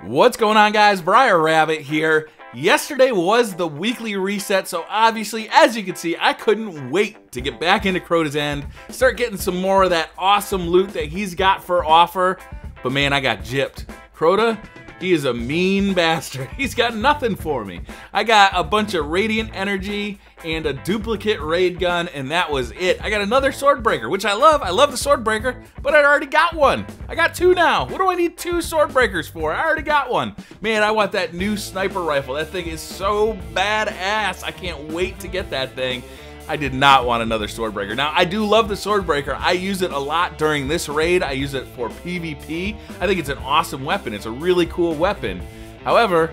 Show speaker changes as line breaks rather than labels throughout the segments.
What's going on, guys? BriarRabbit here. Yesterday was the weekly reset, so obviously, as you can see, I couldn't wait to get back into Crota's End, start getting some more of that awesome loot that he's got for offer. But man, I got gypped. Crota, he is a mean bastard. He's got nothing for me. I got a bunch of radiant energy and a duplicate raid gun, and that was it. I got another Swordbreaker, which I love. I love the Swordbreaker, but I already got one. I got two now. What do I need two Swordbreakers for? I already got one. Man, I want that new sniper rifle. That thing is so badass. I can't wait to get that thing. I did not want another Swordbreaker. Now, I do love the Swordbreaker. I use it a lot during this raid. I use it for PvP. I think it's an awesome weapon. It's a really cool weapon. However,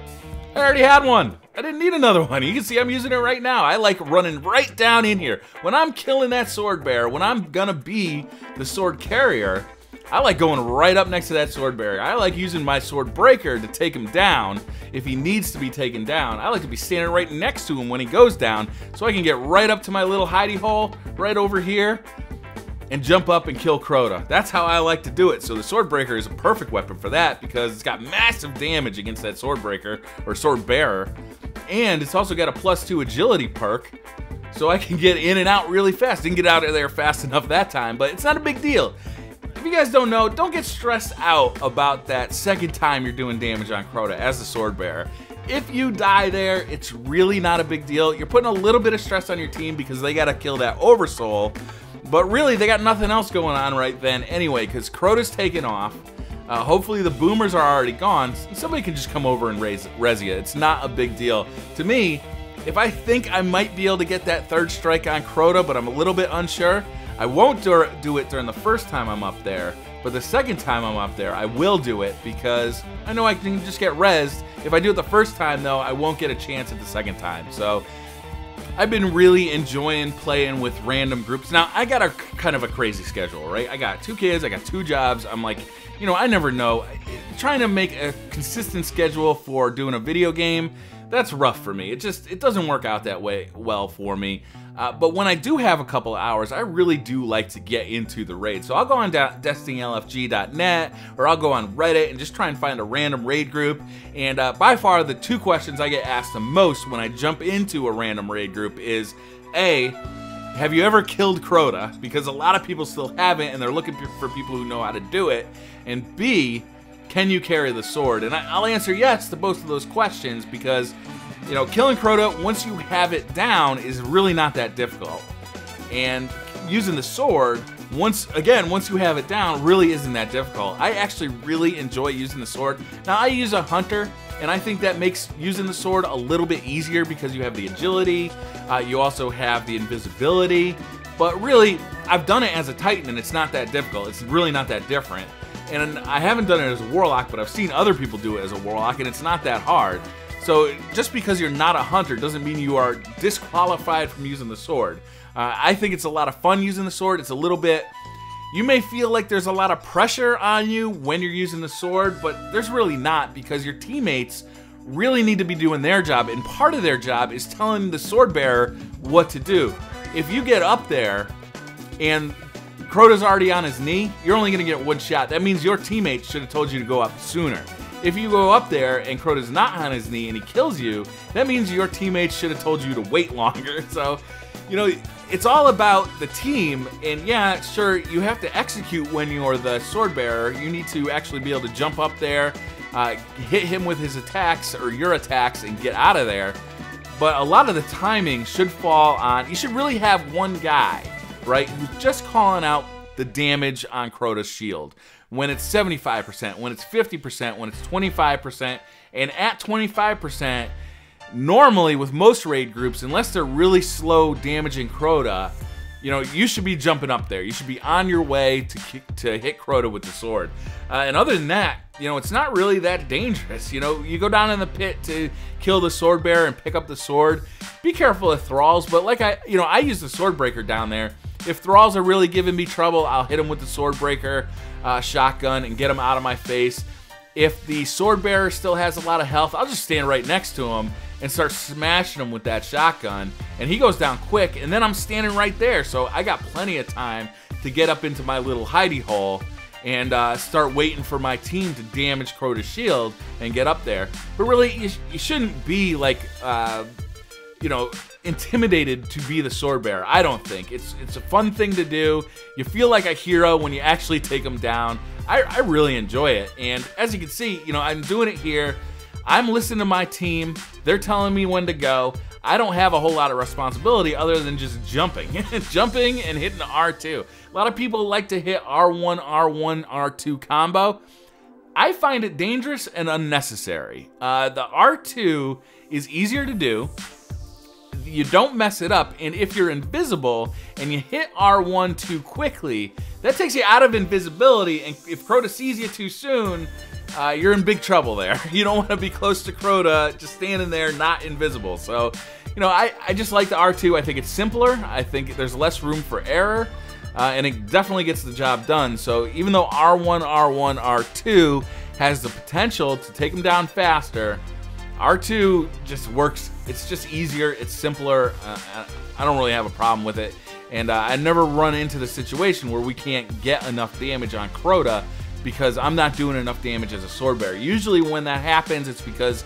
I already had one. I didn't need another one. You can see I'm using it right now. I like running right down in here. When I'm killing that Swordbearer, when I'm gonna be the sword carrier, I like going right up next to that Swordbearer. I like using my Swordbreaker to take him down if he needs to be taken down. I like to be standing right next to him when he goes down so I can get right up to my little hidey hole right over here and jump up and kill Crota. That's how I like to do it. So the Swordbreaker is a perfect weapon for that because it's got massive damage against that Swordbreaker or Swordbearer. And it's also got a +2 agility perk, so I can get in and out really fast. Didn't get out of there fast enough that time, but it's not a big deal. If you guys don't know, don't get stressed out about that second time you're doing damage on Crota as the Swordbearer. If you die there, it's really not a big deal. You're putting a little bit of stress on your team because they gotta kill that Oversoul, but really they got nothing else going on right then anyway because Crota's taken off. Hopefully the boomers are already gone. Somebody can just come over and res you. It's not a big deal. To me, if I think I might be able to get that third strike on Crota, but I'm a little bit unsure, I won't do it during the first time I'm up there, but the second time I'm up there, I will do it because I know I can just get rezzed. If I do it the first time, though, I won't get a chance at the second time. So I've been really enjoying playing with random groups. Now, I got a kind of a crazy schedule, right? I got 2 kids, I got 2 jobs. I'm like, you know, I never know. Trying to make a consistent schedule for doing a video game, that's rough for me. It doesn't work out that way well for me. But when I do have a couple of hours, I really do like to get into the raid. So I'll go on destinylfg.net or I'll go on Reddit and just try and find a random raid group. And by far, the 2 questions I get asked the most when I jump into a random raid group is, A, have you ever killed Crota? Because a lot of people still haven't and they're looking for people who know how to do it. And B, can you carry the sword? And I'll answer yes to both of those questions because, you know, killing Crota, once you have it down, is really not that difficult. And using the sword, once you have it down, really isn't that difficult. I actually really enjoy using the sword. Now, I use a hunter, and I think that makes using the sword a little bit easier because you have the agility, you also have the invisibility. But really, I've done it as a Titan, and it's not that difficult. It's really not that different. And I haven't done it as a Warlock, but I've seen other people do it as a Warlock, and it's not that hard. So just because you're not a hunter doesn't mean you are disqualified from using the sword. I think it's a lot of fun using the sword. It's a little bit, you may feel like there's a lot of pressure on you when you're using the sword, but there's really not because your teammates really need to be doing their job, and part of their job is telling the Swordbearer what to do. If you get up there and Crota's already on his knee, you're only going to get 1 shot. That means your teammates should have told you to go up sooner. If you go up there and Crota's not on his knee and he kills you, that means your teammates should have told you to wait longer. So, you know, it's all about the team. And yeah, sure, you have to execute when you're the Swordbearer. You need to actually be able to jump up there, hit him with his attacks or your attacks and get out of there. But a lot of the timing should fall on, you should really have one guy, right, who's just calling out the damage on Crota's shield. When it's 75%, when it's 50%, when it's 25%, and at 25%, normally with most raid groups, unless they're really slow damaging Crota, you know, you should be jumping up there. You should be on your way to hit Crota with the sword. And other than that, you know, it's not really that dangerous. You know, you go down in the pit to kill the Swordbearer and pick up the sword. Be careful of thralls, but like I use the Swordbreaker down there. If thralls are really giving me trouble, I'll hit them with the Swordbreaker shotgun and get them out of my face. If the Swordbearer still has a lot of health, I'll just stand right next to him and start smashing him with that shotgun. And he goes down quick, and then I'm standing right there. So I got plenty of time to get up into my little hidey hole and start waiting for my team to damage Crota's shield and get up there. But really, you shouldn't be like, you know, intimidated to be the Swordbearer. I don't think. It's a fun thing to do. You feel like a hero when you actually take them down. I really enjoy it. And as you can see, you know, I'm doing it here. I'm listening to my team. They're telling me when to go. I don't have a whole lot of responsibility other than just jumping. Jumping and hitting the R2. A lot of people like to hit R1, R1, R2 combo. I find it dangerous and unnecessary. The R2 is easier to do. You don't mess it up, and if you're invisible and you hit R1 too quickly, that takes you out of invisibility, and if Crota sees you too soon, you're in big trouble there. You don't want to be close to Crota just standing there not invisible. So, you know, I just like the R2. I think it's simpler. I think there's less room for error, and it definitely gets the job done. So even though R1, R1, R2 has the potential to take them down faster, R2 just works. It's just easier. It's simpler. I don't really have a problem with it. And I never run into the situation where we can't get enough damage on Crota because I'm not doing enough damage as a Swordbearer. Usually when that happens, it's because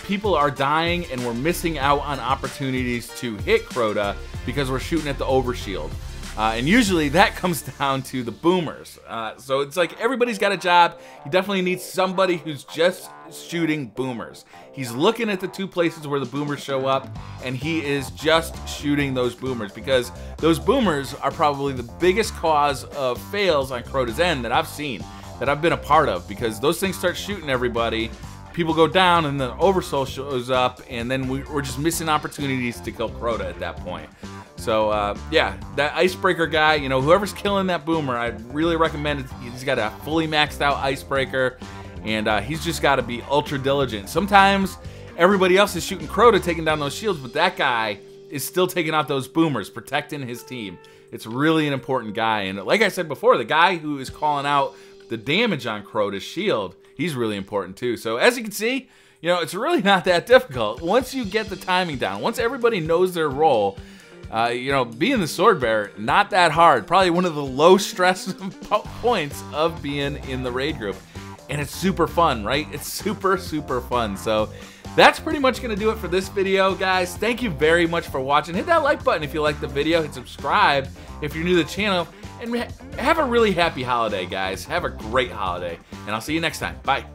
people are dying and we're missing out on opportunities to hit Crota because we're shooting at the overshield. And usually that comes down to the boomers. So it's like everybody's got a job. You definitely need somebody who's just shooting boomers. He's looking at the two places where the boomers show up, and he is just shooting those boomers because those boomers are probably the biggest cause of fails on Crota's end that I've seen, that I've been a part of, because those things start shooting everybody. People go down and the oversoul shows up, and then we're just missing opportunities to kill Crota at that point. So yeah, that icebreaker guy, you know, whoever's killing that boomer, I really recommend it. He's got a fully maxed out icebreaker, and he's just got to be ultra diligent. Sometimes everybody else is shooting Crota, taking down those shields, but that guy is still taking out those boomers, protecting his team. It's really an important guy, and like I said before, the guy who is calling out the damage on Crota's shield, he's really important too. So as you can see, you know, it's really not that difficult. Once you get the timing down, once everybody knows their role, you know, being the Swordbearer, not that hard. Probably one of the low stress points of being in the raid group. And it's super fun, right? It's super, super fun. So that's pretty much going to do it for this video, guys. Thank you very much for watching. Hit that like button if you like the video. Hit subscribe if you're new to the channel. And have a really happy holiday, guys. Have a great holiday. And I'll see you next time. Bye.